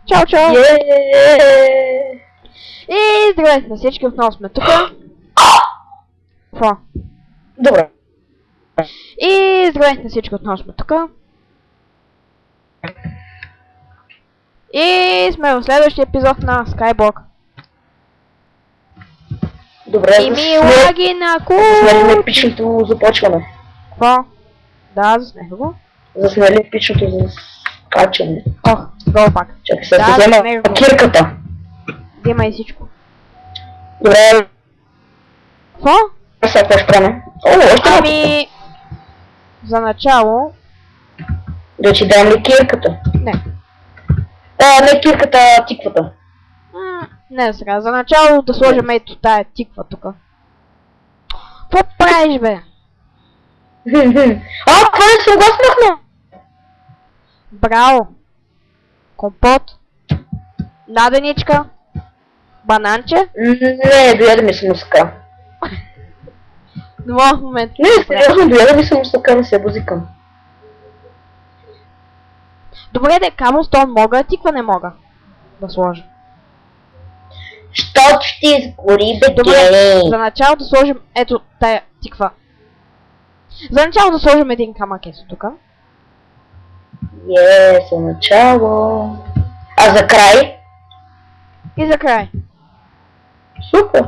Чао, чао! Е! И здравейте на всички, отново сме тук. Какво? Добре. И здравейте на всички, отново сме тук. И сме в следващия епизод на Skyblock. Добре, И ми лаги на заснели кут! епичното започване. Какво? Да, заснех го. Заснели епичното за скачане. Ох, долу пак. Чакай сега Да, да взема заснех го. кирката. Дима и всичко. Добре, Какво? сега какво ще правим? О, още малко. Ами... За начало... Да ти дам ли кирката? Не. Не кирката, а тиквата. Не сега. За начало да сложим ето тая тиква тука. Какво правиш, бе? Това не съм го смахнал. Браво! Компот. Наденичка. Бананче. Не, дояда ми се муска. В момента. Не, сериозно, дояда ми се муска, не се бузикам. Добре, де камълстон мога, тиква не мога да сложа. Щото ще изгори, бе, Добре, за начало да сложим ето тая тиква. За начало да сложим един камък ето тука. За начало. А за край? И за край. Супер.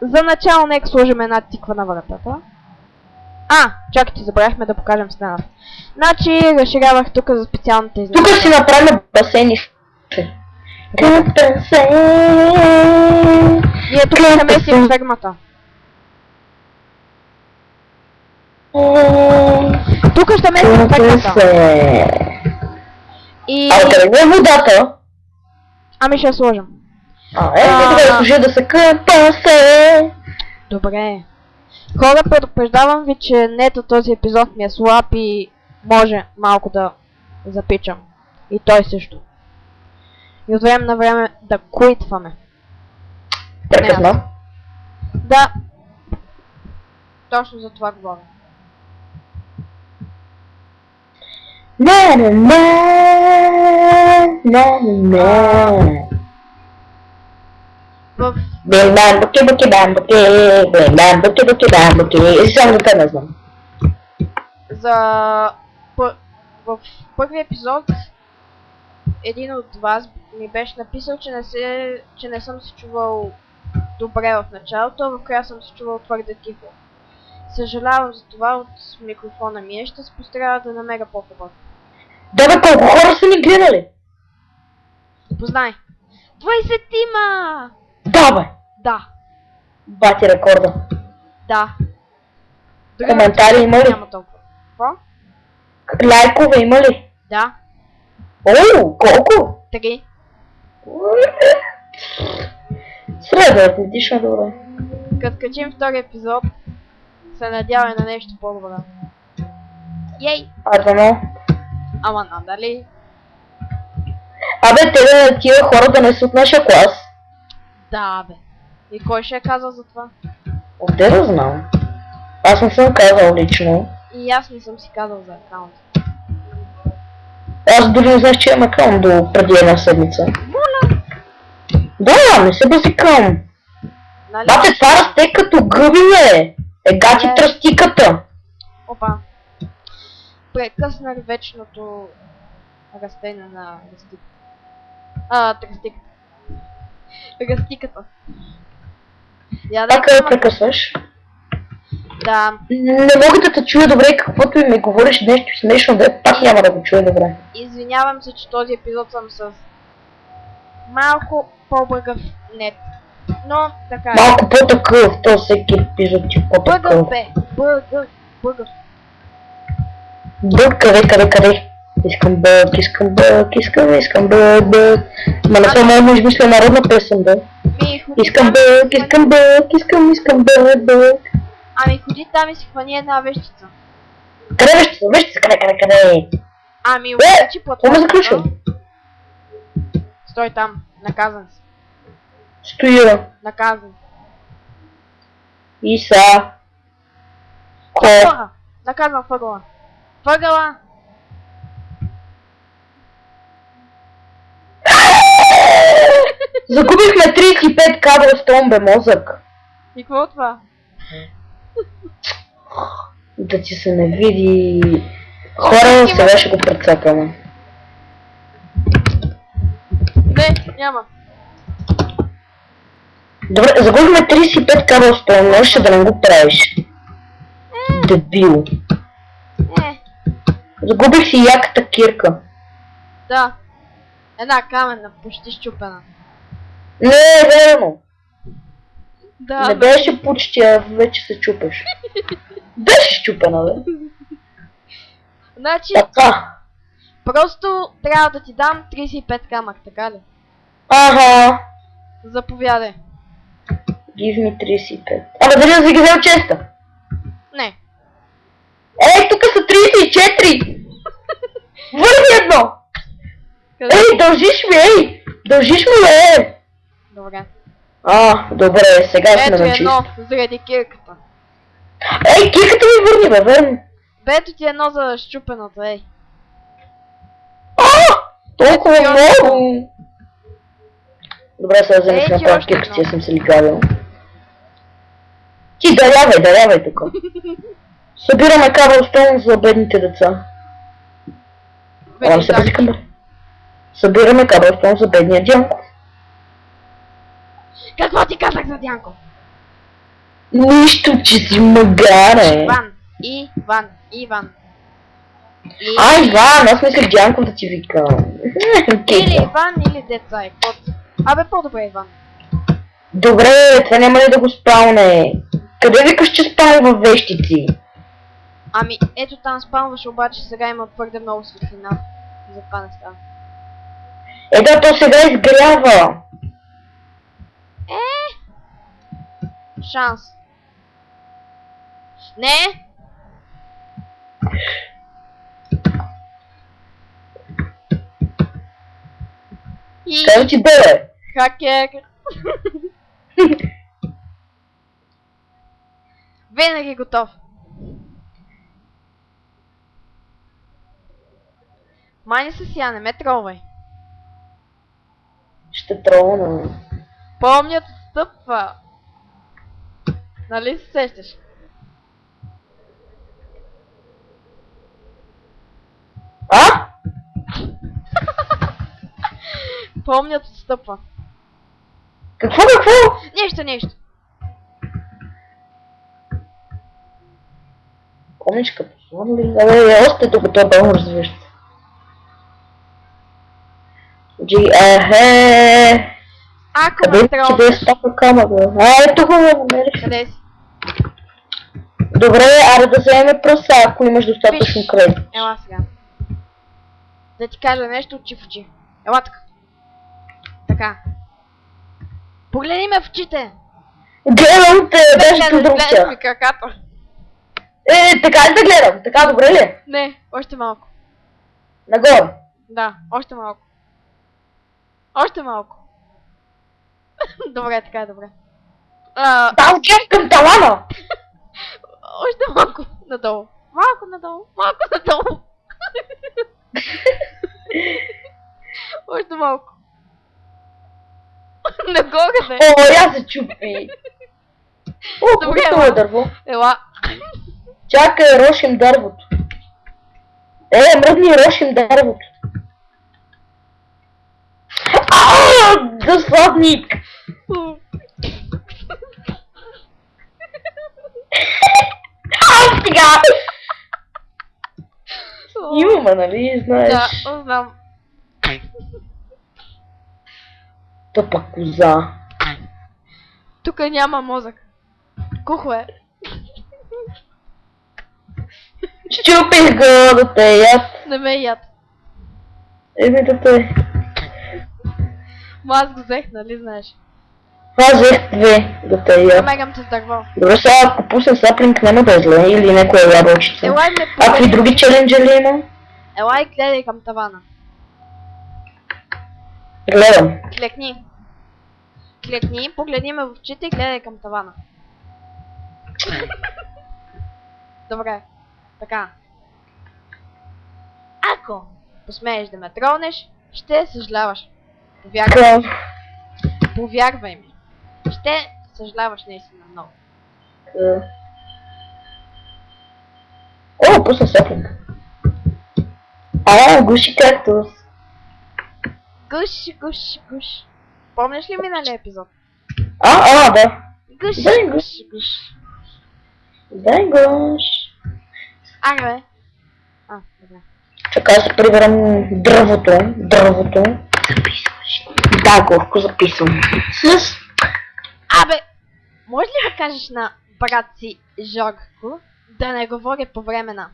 За начало нека сложим една тиква на вратата. Чакайте, забравяхме да покажем стената. Значи, разширявах тук за специалните Тук изненади. си направим басейни. Ние тук ще местим фермата. Тук ще местим фермата. И... къде е водата? Ами ще я сложим. Добре, служи да се къпа се. Добре. Хора, предупреждавам ви, че нето този епизод ми е слаб и може малко да запичам. И той също. И от време на време да куитваме. Прекъсна. Да. Точно за това говоря. В... Бам буки буки бам буки, бам буки буки бам буки. Само да не знам. В първи епизод един от вас ми беше написал, че не съм се чувал добре в началото, в края съм се чувал твърде тихо. Съжалявам за това, от микрофона ми ще се постарая да намеря по-хубаво. Да бе, колко хора са ни гледали? Познай. 20-тима! Да бе. Да. Бати рекорда. Да. Коментари има ли? Няма толкова. Какво? Лайкове има ли? Да. Колко? 3. Средно атлетично добре. Като качим втори епизод, се надяваме на нещо по-добро. Ей! Дано. Ама надали? Тия хора да не са от нашия клас. Да, бе. И кой ще е казал за това? Отде да знам. Аз не съм казал лично. И аз не съм си казал за акаунт. Аз дори не знаеш, че имам акаунт до преди една седмица. Моля! Да, не се базикам. Нали? Бате, това расте като гъби, бе! Гати тръстиката. Опа. Прекъснах вечното растение на растиката. Тръстиката. Растиката. Как я прекъсваш? Да. Не мога да те чуя добре, каквото и ми говориш нещо смешно, да пак няма да го чуя добре. Извинявам се, че този епизод съм с малко по-бъгъв нет. Но така е. Малко по-такъв, то всеки епизод ти по-такъв. Бъгъв бе. Бъгъв. Бъг, къде? Искам бъг. Ма не съм мога измисля народна песен, бе. Искам бъг. Ами ходи там и си хвани една вещица. Къде вещица, къде? Ами облечи Какво ме платформата. заключвам? Стой там, наказан си. Стоя. Наказан. И са. Въгъла. Наказан въгъла. Въгъла. Загубихме 35 кабелстон, бе, мозък. И какво от това? Да ти се не види. Хора, сега ще го прецакаме. Не, няма. Добре, загубихме 35 кабелстон, можеше да не го правиш. Дебил. Не. Загубих си яката кирка. Да. Една каменна, почти щупена. Не е верно. Да, Не беше почти, а вече се чупеш. Беше щупена, бе. Значи, Така. просто трябва да ти дам 35 камък, така ли? Ага. Заповядай. Give me 35. Абе, дали да си ги взел честа? Не. Ей, тук са 34! Върни едно! Къде? Ей, дължиш ми, ей! Дължиш ми, бе! Добре. Добре, сега сме Ето на чист. едно, заради кирката. Ей, кирката ми върни, бе, върни! Бето ти едно за щупеното, ей. Толкова Ето ти много! Добре, сега вземеш Ей, на ти тази още кирка, едно. че съм се ликавил. Ти дарявай тук. Събираме кабелстон за бедните деца. Ама се базикам, бе. Събираме кабелстон за бедния Дянко. Какво ти казах за Дянко? Нищо, че си магаре. Иван. Иван. Иван, аз мислех Дянко да ти викам. Или Иван, или деца е. Абе, по-добре Иван. Добре, това няма ли да го спалне? Къде викаш, че спалва във вещици? Ами, ето там спалваш, обаче сега има твърде много светлина. Затова не става. Да, то сега изгрява. Шанс. Не! И Кажа ти бе. хакер. Винаги готов. Мани се сега, не ме тролвай. Ще тролна. Помнят отстъпва. Нали се сещаш? Помнят отстъпва. Какво? Нещо. Помниш като сон ли? Още докато е бал развещ. Ако ме Къде е тролваш... стака камък, бе? Ето го ме намерих. Къде си? Добре, аре да вземем пръса, ако имаш достатъчно кредит. Ела сега. Да ти кажа нещо очи в очи. Ела така. Така. Погледни ме в очите. Гледам те, даже те Гледаш друг ми краката. така ли да гледам? Така добре ли? Не, още малко. Нагоре. Да, още малко. Още малко. Добре, така е добре. Да, отивам към талана. Още малко надолу. Малко надолу. Още малко. Нагоре бе. Я се чупи. Добре, Хубаво е дърво. Ела. Чакай, рошим дървото. Мръдни, рошим дървото. Засладник! Сега! Имаме, нали, знаеш? Да, знам. Тъпа коза. Тук няма мозък. Кухо е. Щупих го да те яд. Не ме яд. Да те. Ма аз го взех, нали знаеш? Аз взех две да те яд. Намегам те с дърво. Добре, сега ако пусна саплинг няма да е зле или някоя ябълчица. Елай ме А какви други челенджа ли има? Елай гледай към тавана. Гледам. Клекни. Клекни, погледни ме в очите и гледай към тавана. Добре. Така. Ако посмееш да ме тролнеш, ще съжаляваш. Повярвай. Така. Повярвай ми. Ще съжаляваш наистина много. О, пусна сеплинг. Гуши кактус. Гуш. Помниш ли миналия епизод? Да. Гуш. Дай гуш. Аре. Добре. Чакай да се приберам дървото. Записваш. Да, Горко, записвам. Може ли да кажеш на брат си Жорко да не говори по време на...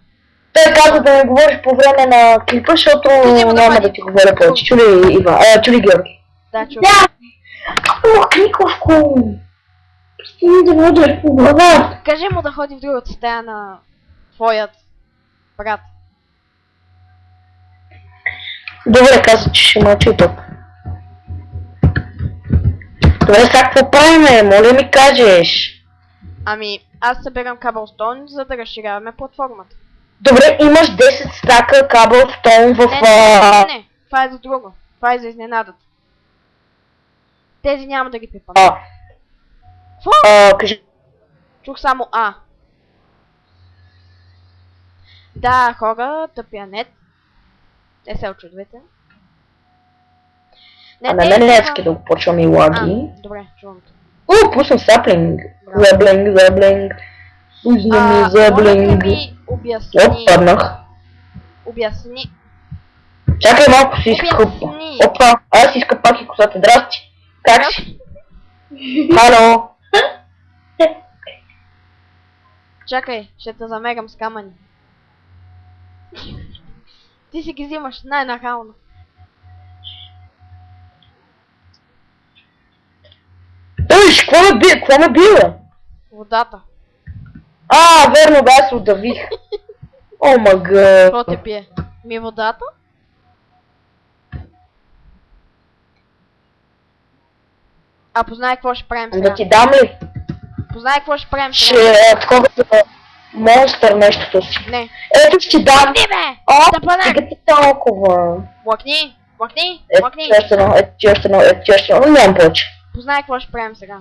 Той каза да не говориш по време на клипа, защото няма да ти говоря повече. Чули Георги? Да, чули. Да! Никовко! Стигни да водиш по глава. Кажи му да ходи в другата стая на твоят брат. Добре, каза, че ще мълчи тук. Добре, сега какво правиме? Моля ми кажеш. Аз събирам Cobblestone, за да разширяваме платформата. Добре, имаш 10 стака Cobblestone в... Не, това е за друго. Това е за изненадата. Тези няма да ги пипам. Какво? Кажи... Чух само А. Да, хора, тъпия нет. Не се очудвайте. на мен не иска да го почвам и лаги. Добре, чувам те. Пуснам саплинг. Зеблинг. Пусна ми зеблинг. Моля ми обясни. Паднах. Обясни. Чакай малко си изкъпа. Опа, аз си изкъпах и косата. Здрасти. Как си? Хало. Чакай, ще те замерям с камъни. Ти си ги взимаш най-нахално. Виж, какво ме бива? Водата. Верно, да, аз се удавих. О, мага. Какво те пие? Водата? Познай какво ще правим сега. Да ти дам ли? Познай какво ще правим сега. Ще такова монстър нещото си. Не. Ето ще дам. Махни бе! Тъпанак! Стига ти толкова. Махни! Ето ти още едно. Нямам повече. Познай какво ще правим сега.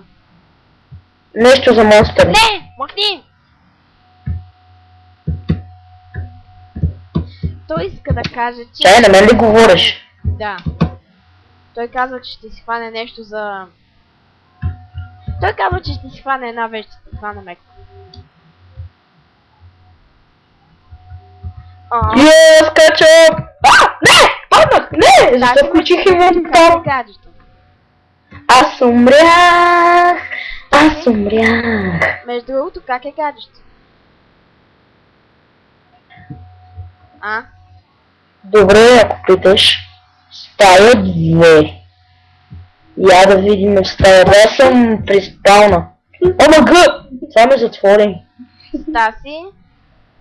Нещо за монстър. Не! Махни! Той иска да каже, че... Чай, на мен ли говориш? Да. Той казва, че ще си хване нещо за... Той казва, че ще си хване една вещ, ще си хване меко. Скачам! Не! Паднах! Не! Защо включих инвентар? Аз умрях! Между другото, как е гаджето? Добре, ако питаш. Стая 2. Я да видим в стая 2. Аз съм при спална. Омага! Това ме затвори. Стаси,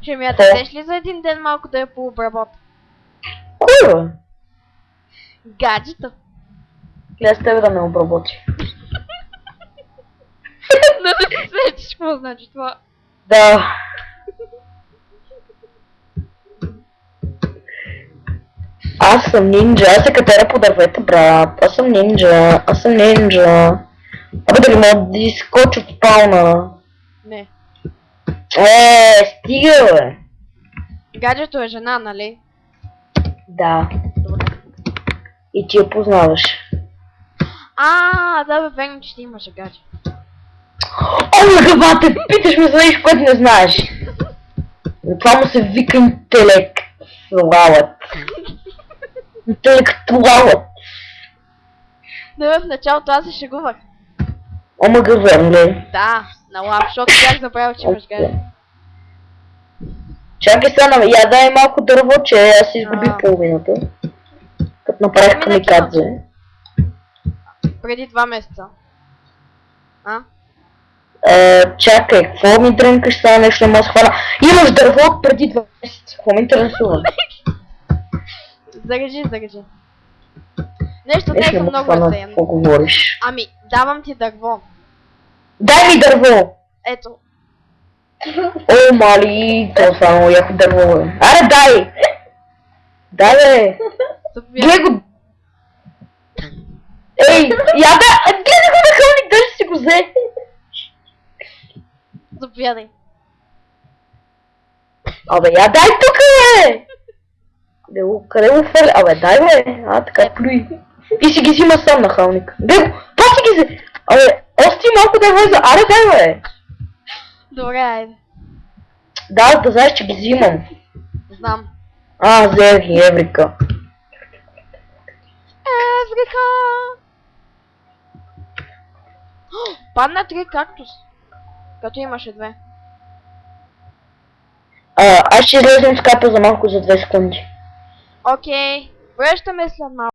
ще ми я дадеш ли за един ден малко да я пообработа? Кой бе? Гаджето. Гледай с тебе да ме обработи. Да ти светиш, какво значи това? Да. Аз съм нинджа, аз се катера по дървета, брат. Аз съм нинджа. Дали мога да изскоча от спална? Не. Стига бе. Гаджето е жена, нали? Да. И ти я познаваш. Да бе, верно, че ти имаше гадже. О, гъбате, питаш ме за нещо, което не знаеш. Това му се вика интелектуалът. Да бе, в началото аз се шегувах. Омага, верно ли? Да, на лав, защото бях забравил, че имаш гадже. Чакай сега, я дай малко дърво, че аз изгубих половината. Като направих камикадзе. Преди 2 месеца. Чакай, какво ми дрънкаш сега нещо, не мога да схвана? Имаш дърво от преди 2 месеца, какво ме интересува? Зарежи. Нещо не е много разсеяно. Какво говориш? Давам ти дърво. Дай ми дърво! Ето. О, мали, това са много яко дърво, бе. Аре, дай! Дай, бе! Гледай го! Ей, я да... Гледай го на хълник, дали си го взе? Заповядай. Абе, я дай тук, бе! Къде го фърля? Абе, дай, бе! А, така плюй. Ти си ги взима сам на хълник. Бе, па си ги взе! Абе, ости малко да влезе. Аре, дай, бе! Добре, айде. Да знаеш, че ги взимам. Знам. Взех ги, Еврика. Еврика! Падна 3 кактус. Като имаше 2. Аз ще излезем с капа за малко, за 2 секунди. Окей. Връщаме след малко.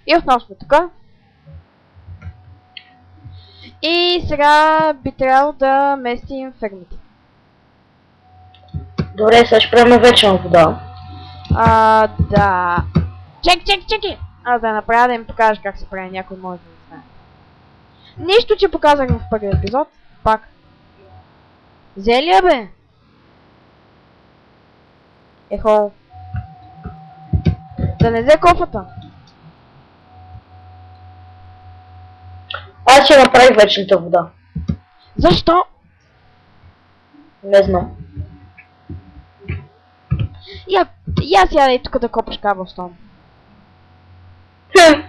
И отново сме тук. И сега би трябвало да местим фермите. Добре, сега ще правим вечерна вода. Да. Чеки! Да направя да им покажа как се прави, някой може да не знае. Нищо, че показах в първи епизод. Пак. Зелия, бе? Ехо. Да не взе кофата. Аз ще направих вечната вода. Защо? Не знам. И аз ядай тук да копаш каблстон.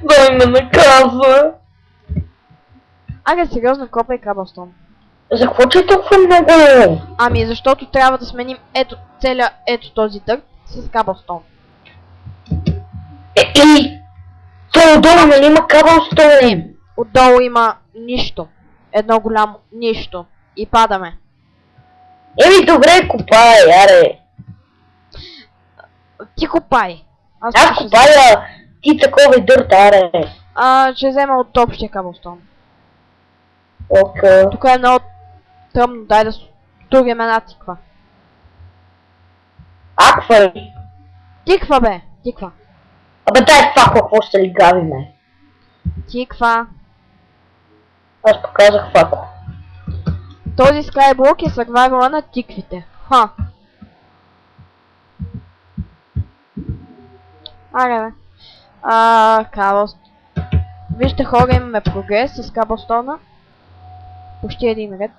Дай ме наказа. Ага, сериозно копай каблстон. За какво че е толкова много? Ами защото трябва да сменим ето този дърт с каблстон. Това отдолу нали има каблстон? Не, отдолу има нищо. Едно голямо нищо. И падаме. Добре, копай, аре. Ти копай. Аз копая, ти такова и дърт, аре. Ще взема от общия каблстон. Окей. Тук е много тръмно, дай да стурим една тиква. Аква ли? Тиква, бе, тиква. Абе дай това, какво ще ли гавиме? Тиква. Аз показах фако. Този скайблок е survival на тиквите. Ха. Аре, бе. Каблстон. Вижте хора, имаме прогрес с каблстона. Почти един ред.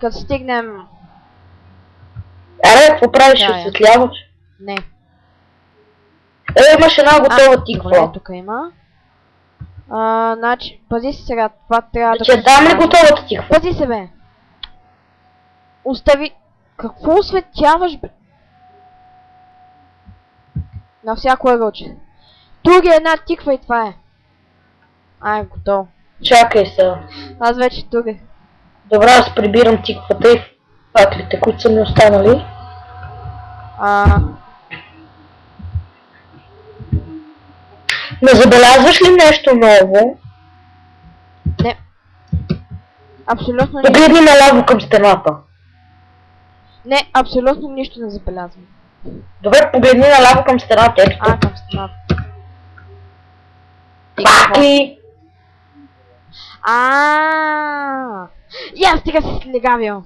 Като стигнем... Аре, какво правиш? Осветляваш? Не. Имаш една готова тиква. Добре, тук има. Значи, пази се сега, това трябва да... Че дам ли готовата тиква? Пази се, бе! Остави... Какво осветяваш, бе? На всяко ъгълче. Други една тиква и това е. Готово. Чакай сега. Аз вече турих. Добре, аз прибирам тиквата и факлите, които са ми останали. Не забелязваш ли нещо ново? Не. Абсолютно нищо. Погледни наляво към стената. Не, абсолютно нищо не забелязвам. Добре, погледни наляво към стената. Ето тук. Към стената. Факли! И аз стига си слегавил.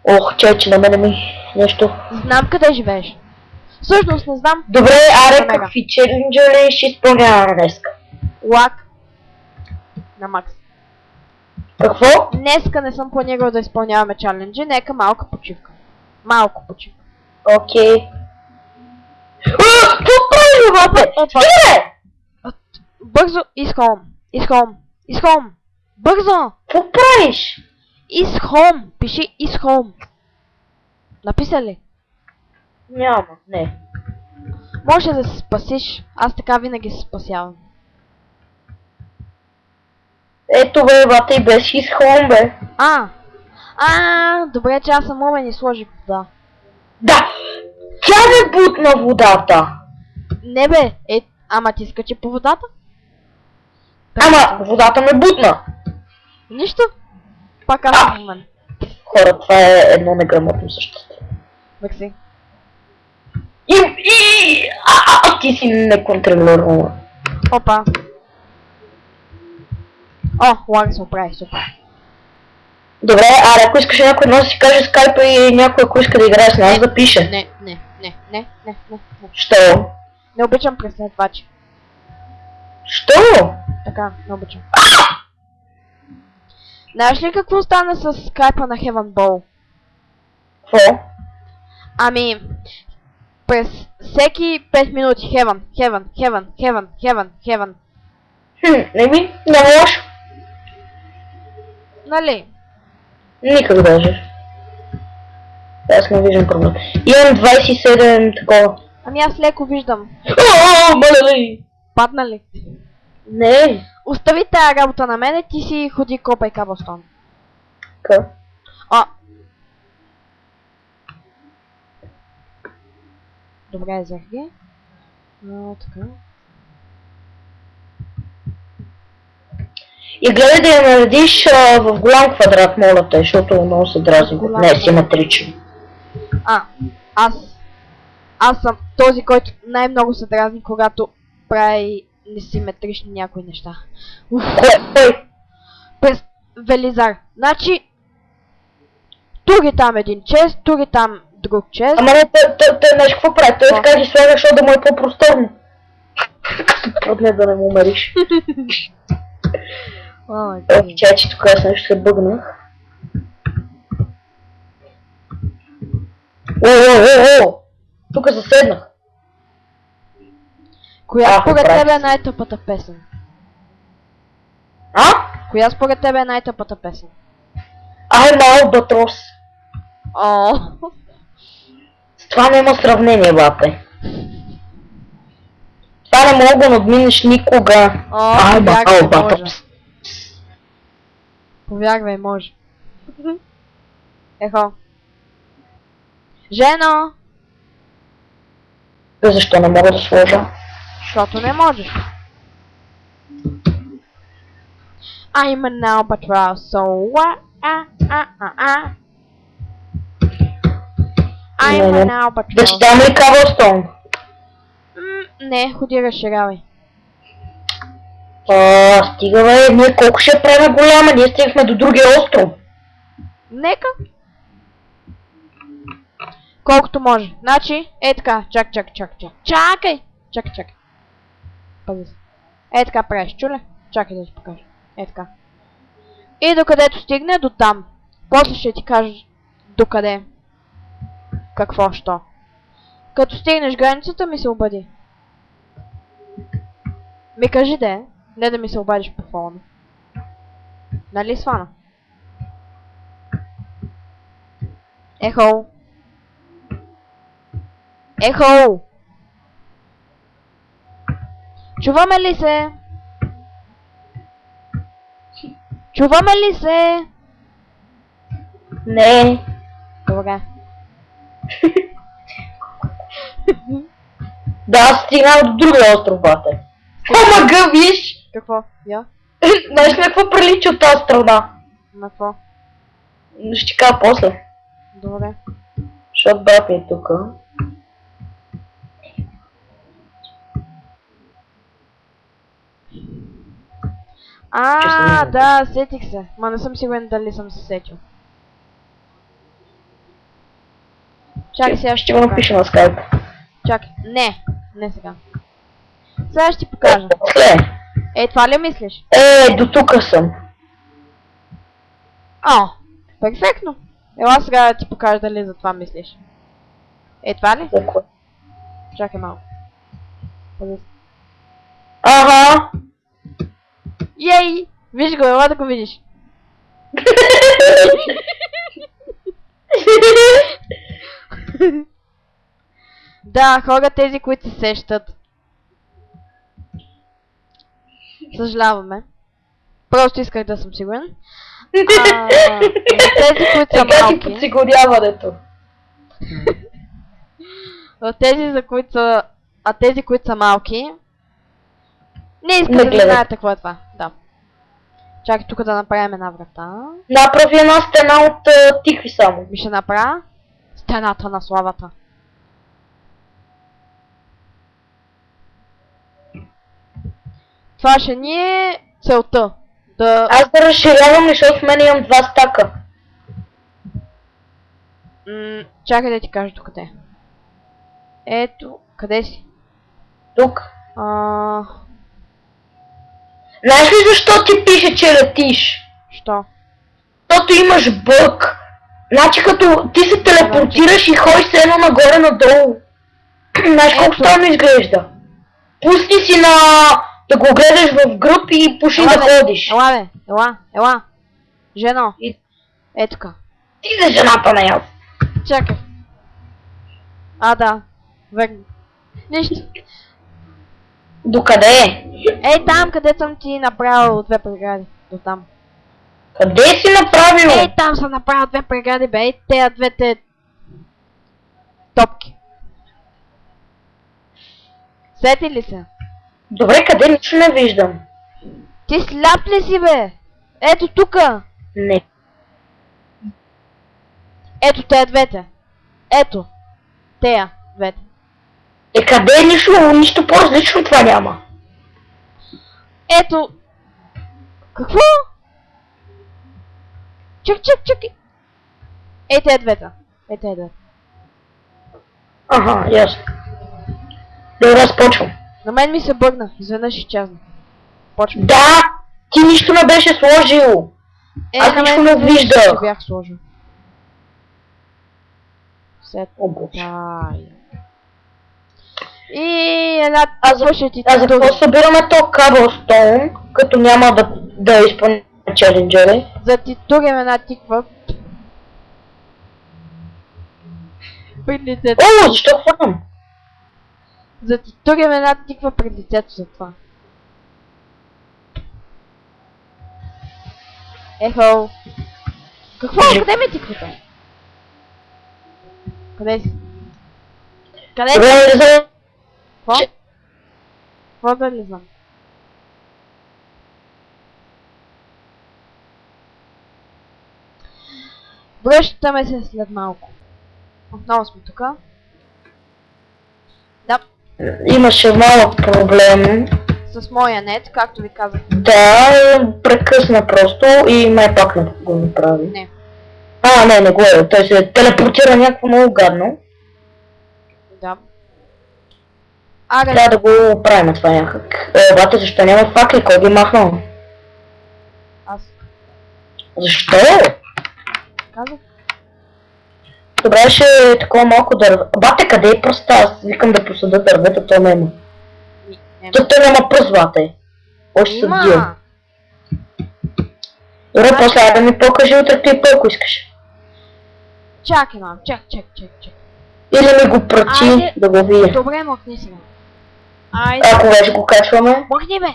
Ох, че на мене ми нещо. Знам къде живееш. Всъщност не знам. Добре, аре, какви челенджери ще изпълняваме днеска? Лак. На макс. Какво? Днеска не съм планирал да изпълняваме чаленджи, нека малка почивка. Малко почивка. Окей. Какво прави, бабе? Стига! Бързо, изхом. Изхом. Бързо! Какво правиш? Изхом. Пиши изхом. Написа ли? Няма, не. Може да се спасиш. Аз така винаги се спасявам. Ето бе, бата и без изхом, бе. Добре, че аз съм умен и сложих вода. Да! Тя ме бутна водата! Не бе, ама ти скачи по водата? Ама, водата ме бутна! Нищо. пак казвам в мен. Хора, това е едно неграмотно същество. Мерси. Ти си неконтролируема. Опа. О, лага се оправи, супер. Добре, ако искаш някой да си каже скайпа и някой ако иска да играе с нас да пише. Не. Що? Не обичам преследвачи. Що? Така, не обичам. Знаеш ли какво стана с скайпа на Heaven Ball? Какво? Ами, през всеки 5 минути Heaven. Няма лошо. Нали? Никак даже. Аз не виждам проблем. Имам 27 такова. Ами аз леко виждам. Мале! Падна ли? Не. Остави тая работа на мене, ти си ходи копай каблстон. Ка? А. Добре, взех ги. Така. И гледай да я наредиш в голям квадрат, моля те, защото много се дразни. Не е симетрично. Аз съм този, който най-много се дразни, когато прави несиметрични някои неща. Кой? През Велизар. Значи, тук е там един чест, тук е там друг чест. Ама не, той знаеш какво прави? Той така ги слага, защото да му е по-просторно. Отне да не му умериш. Чай, че тук аз нещо се бъгнах. О! Тук заседнах. Коя според тебе е най-тъпата песен? Коя според тебе е най-тъпата песен? I'm Albatross. О. С това няма сравнение, бапе. Това не мога да надминеш никога. I'm Albatross. Повярвай, може. Ехо. Жено! Защо не мога да сложа? Защото не можеш. I'm an albatross, so what? I'm an albatross. Да читам ли Cobblestone? Не, ходи разширявай. Стига бе, ние колко ще правим голяма, ние стигнахме до другия остров. Нека. Колкото може. Значи, така, чакай. Чакай. Пази се. Така правиш, чуле? Чакай да ти покажа. Така. И докъдето стигне, до там. После ще ти кажа докъде. Какво, що. Като стигнеш границата, ми се обади. Ми кажи де, не да ми се обадиш по фона. Нали свана? Ехо! Чуваме ли се? Не. Добре. Да, аз стигнал до другия остров, бате. Мага, виж! Какво? Я? Знаеш ли какво прилича от тази страна? На какво? Ще ти кажа после. Добре. Защото брат ми е тука. Да, сетих се. Ма не съм сигурен дали съм се сетил. Чакай сега ще го напиша на скайп. Чакай, не сега. Сега ще ти покажа. Това ли мислиш? До тука съм. Перфектно. Ела сега да ти покажа дали за това мислиш. Това ли? Чакай малко. Ага. Ей! Виж го, ела да го видиш. Да, хора, тези, които се сещат. Съжаляваме. Просто исках да съм сигурен. Тези, които са малки. Така си подсигуряването. Тези, за които са... тези, които са малки... Не искам да знаете какво е това. Да. Чакай тук да направим една врата. Направи една стена от тикви само. Ми ще направя стената на славата. Това ще ни е целта. Да... Аз да разширявам, защото в мен имам 2 стака. Чакай да ти кажа тук къде. Ето, къде си? Тук. А... Знаеш ли защо ти пише, че летиш? Що? Защото имаш бъг. Значи като ти се телепортираш и ходиш се едно нагоре-надолу. Знаеш колко Ето. странно изглежда. Пусни си на... да го гледаш в гръб и пуши да ходиш. Ела бе, ела. Жено. И- Е така. Ти за жената на яз. Чакай. А, да. Верно. Нищо. Докъде е? Ей там, къде съм ти направил 2 прегради. До там. Къде си направил? Ей там съм направил 2 прегради, бе. Ей тея двете... топки. Сети ли се? Добре, къде? Нищо не виждам. Ти сляп ли си, бе? Ето тука. Не. Ето тея двете. Ето. Тея двете. Е, къде е нищо по-различно това няма. Ето. Какво? Чакай. Ей тея двете. Ей тея двете. Аха, ясно. Добре, аз почвам. На мен ми се бъгна. Изведнъж изчезна. Почвам. Да! Ти нищо не беше сложил. Аз на нищо мен не се виждах. че бях сложил. Сет. О, Боже. Ай. И една... Слушайте, А за какво събираме то Cobblestone, като няма да изпълня челенджери? За ти турим една тиква. Пред лицето. О, защо хвърнам? За ти турим една тиква пред лицето за това. Ехо. Какво? Къде ми е тиквата? Къде си? Къде си? Добре, не знам. Какво? че- Какво да не знам? Връщаме се след малко. Отново сме тука. Да, Имаше малък проблем. с моя нет, както ви казах. Да, прекъсна просто и май пак не го направи. Не. Не го е. Той се телепортира някакво много гадно. Да. Аре, Трябва да го правим това някак. Обаче защо няма факли? Кой ги махнал? аз Защо? казах. Добре, ще е такова малко дърво. Бате, къде е пръста? Аз викам да посада дървета, то няма. Нема. То няма пръст, бате. Още са дия. Има. Добре, после да ми покажи утре клипа, ако искаш. Чакай, мам. Чак. Или ми го прати Айде. да го видя. Добре, махни сега. Айде. Ако вече го качваме. Махни, бе.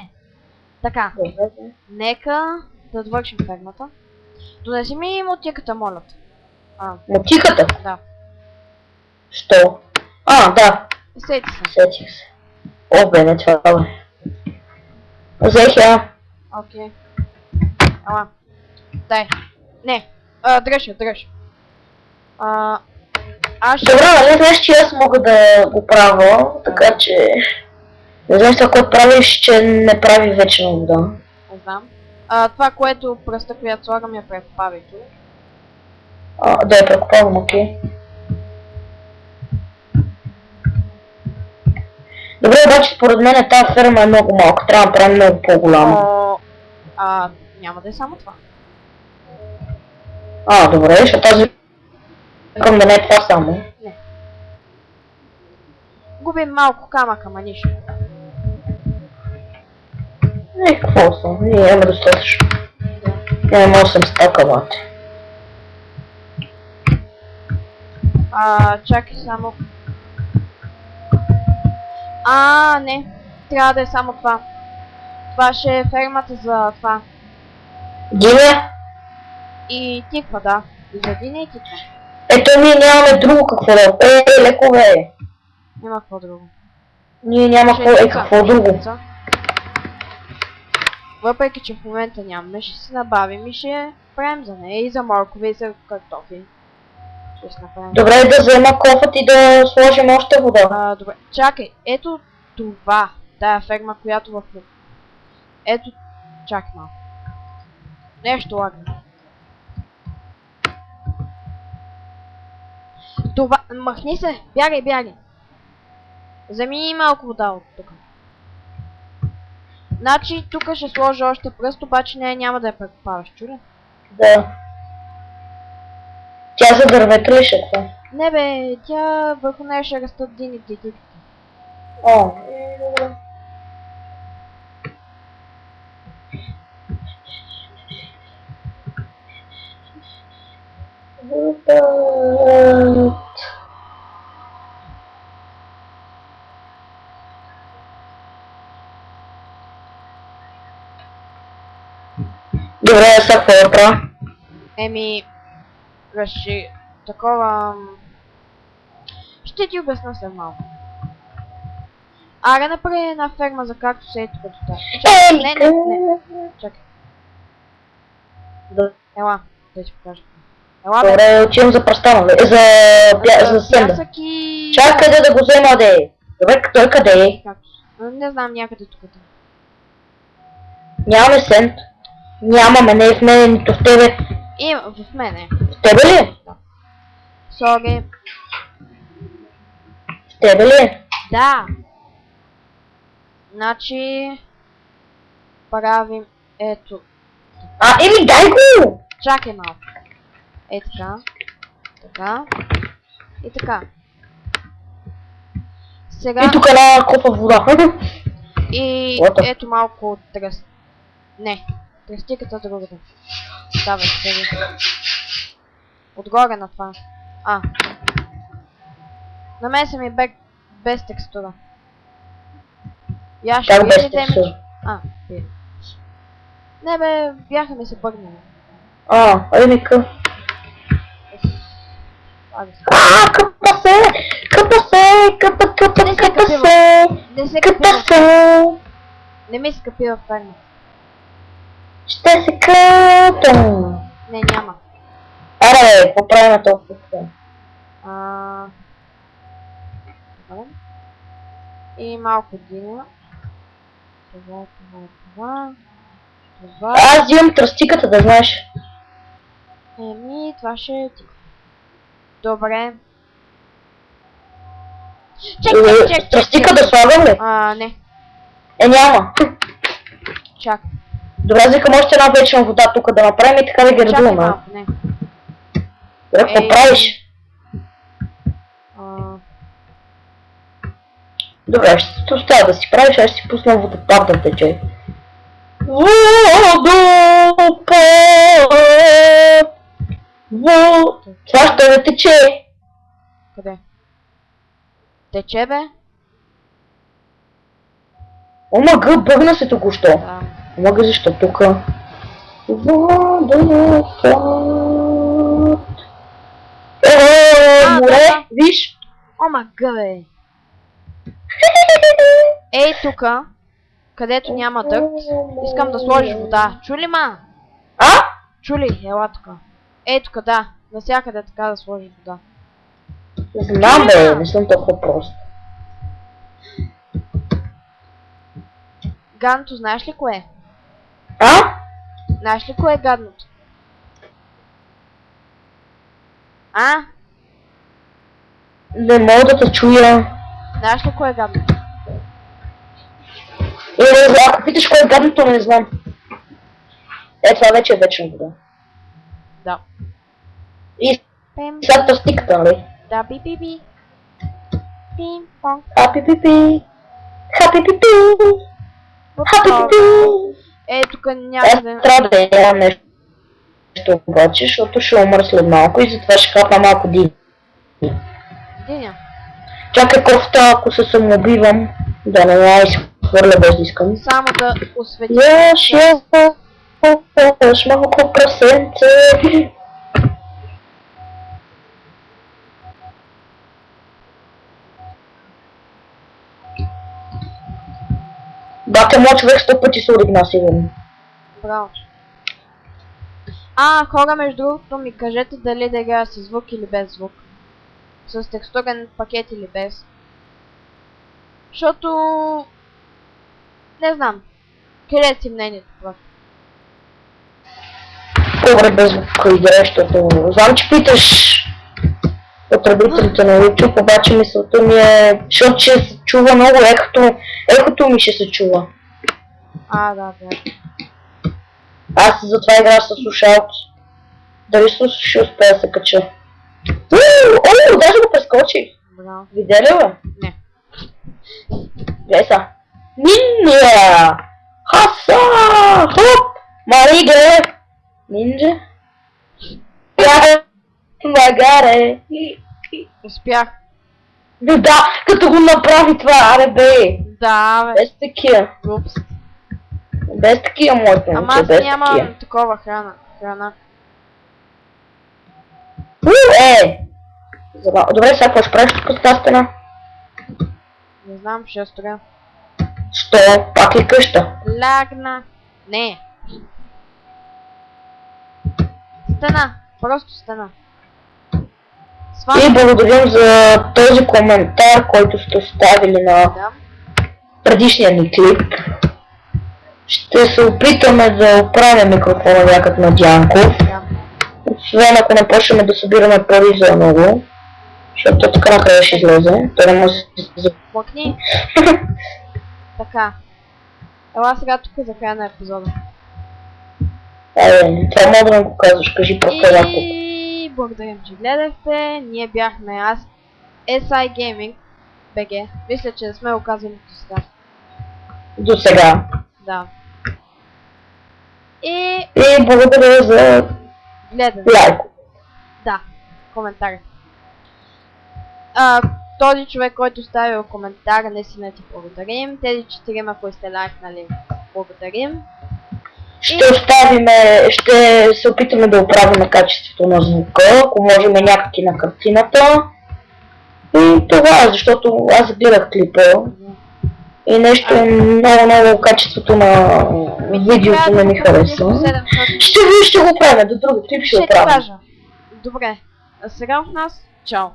Така. Добре. Нека да довършим фермата. Донеси ми мотиката, моля те. Мотиката? Да. Що? Да. Сети се. Сетих се. О, бе, не това, бе. Взех я. Окей. Ала. Дай. Не. Дръж. Аз ще... Добре, нали знаеш, че аз мога да го правя, така че... Не знам, ако правиш, че не прави вечна вода. Не знам. Това, което пръста, която слагам, я прекопавай тук. Да я прекопавам, окей. Добре, обаче според мен тази ферма е много малка, трябва да правим много по-голяма. Няма да е само това. Добре, защото аз викам да не е това само. Губим малко камък, ама нищо. Какво съм? Ние имаме достатъчно. Имаме 8 стака, бате. Чакай само. Не. Трябва да е само това. Това ще е фермата за това. Диня? И тиква, да. И за диня и тиква. Ето ние нямаме друго какво да... леко бе. Няма какво друго. Ние няма какво, какво друго. Въпреки, че в момента нямаме, ще се набавим и ще правим за нея и за моркови и за картофи. Ще се направим. Добре, да взема кофът и да сложим още вода. Добре, чакай, ето това, тая ферма, която в... Ето, чакай малко. Нещо лагна. Това, махни се, бягай, бягай. Вземи малко вода от тук. Значи, тук ще сложа още пръст, обаче не, няма да я прекопаваш, чули? Да. Тя за дървета ли ще какво? Не бе, тя върху нея ще растат дините и дивите. О, добре. Добре, сега какво да правя? Еми, ще такова... Ще ти обясна след малко. Аре, направи една ферма за както се ето като тази. Не. Чакай. Да. Ела, да ти покажа. Ела, бе. Добре, отивам за пръста, нали? За сенда. Пясък и... Чакай да го взема, де. Добре, той къде е? Както... Не знам, някъде тук. Нямаме сент. Нямаме, не е в мене, нито в тебе. Има, в мене. В тебе ли е? Сори. В тебе ли е? Да. Значи... Правим ето. Еми дай го! Чакай малко. Е така. Така. И така. Сега... И тук една кофа вода. И What? ето малко тръст. Не. Тръстиката другата. Давай, сега. Отгоре на това. На мен са ми без текстура. Я ще Как без види текстура? пие. Не бе, бяха ми се бъгнали. Еми къв. Къпа се! Къпа се! Къпа Не се се! Не се Къпа капира. се! Не ми се капира ферма. Ще се къпам! Не, няма. Аре, бе, поправим толкова. Добре. И малко диня. Това. Аз имам тръстиката, да знаеш. Еми, това ще е ти. Добре. Чек. Тръстика да слагам ли? Не. Няма. Чак. Добре, взекам още една вечна вода тук да направим и така да ги Чакай редуваме. малко, не. Добре, какво правиш? Добре, ще оставя да си правиш, аз ще си пусна водопад да тече. Това ще да тече. Къде? Тече, бе? Омага, бъгна се току-що. Да. Омага, защо тука? Водопад. Море, да. виж? Омага, бе! Ей, тука, където няма дърт, искам да сложиш вода. Чули, ма? Чули, ела тука. Ей, тука, да. Насякъде така да сложиш вода. Знам, бе, не съм толкова прост. Гадното, знаеш ли кое е? Знаеш ли кое е гадното? Не мога да те чуя. Знаеш ли кое е гадното? Ако питаш кое е гадното, не знам. Това вече е вечна вода. Да. И Пим. сега тръстиката, нали? Да, би. Пим, понг. Хапи-пи-пи. Хапи-пи-пи. Хапи-пи-пи. Ей, тука някъде... Трябва да ядам нещо обаче, защото ще умра след малко и затова ще хапна малко диня. Диня. Чакай кофта, ако се самоубивам, да не я изхвърля без да искам. Само да освети. Яш малко прасенце. Бате, моят човек 100 пъти се оригна, сигурно. Браво. Хора, между другото ми кажете дали да играя с звук или без звук. С текстурен пакет или без. Защото... Не знам. Къде си мнението просто? Добре, без звук игра, защото знам, че питаш потребителите на YouTube, обаче мисълта ми е, защото ще се чува много ехото ми ще се чува. Да. Аз затова играя с слушалки. Дали ще успея да се кача? Даже го прескочи. Браво. Видя ли бе? Не. Гледай са. Нинджа! Хаса! Хоп! Мариге! Нинджа? Магаре! Успях. Да, като го направи това, аре бе! Да, бе. Без такива. Глупост. Без такива, моето Ама момче, аз без нямам такива. такова храна. Добре, сега какво ще правиш тук с тази стена? Не знам, ще строя. Що? Пак ли къща? Лягна. Не. Стена. Просто стена. И благодарим за този коментар, който сте оставили на Да. предишния ни клип. Ще се опитаме да оправим микрофона някак на Дянков. Да. Освен ако не почнем да събираме пари за много. Защото така накрая ще излезе. Той не може да се... Мъкни. Така. Ела сега тук за края на епизода. Това мога да го казваш, кажи по-кратко. И благодарим, че гледахте. Ние бяхме аз, SI Gaming BG. Мисля, че не сме го казали до сега. До сега. Да. И И благодаря за гледане. лайк. Да, коментар. Този човек, който оставил коментар, наистина ти благодарим. Тези 4, ако сте лайкнали, благодарим. Ще се опитаме да оправим качеството на звука, ако можем някак и на картината. И това е, защото аз гледах клипа и нещо много качеството на видеото не ми хареса. Ще го правим, до други клип ще го Ще ти правим. кажа. Добре. А сега от нас, чао.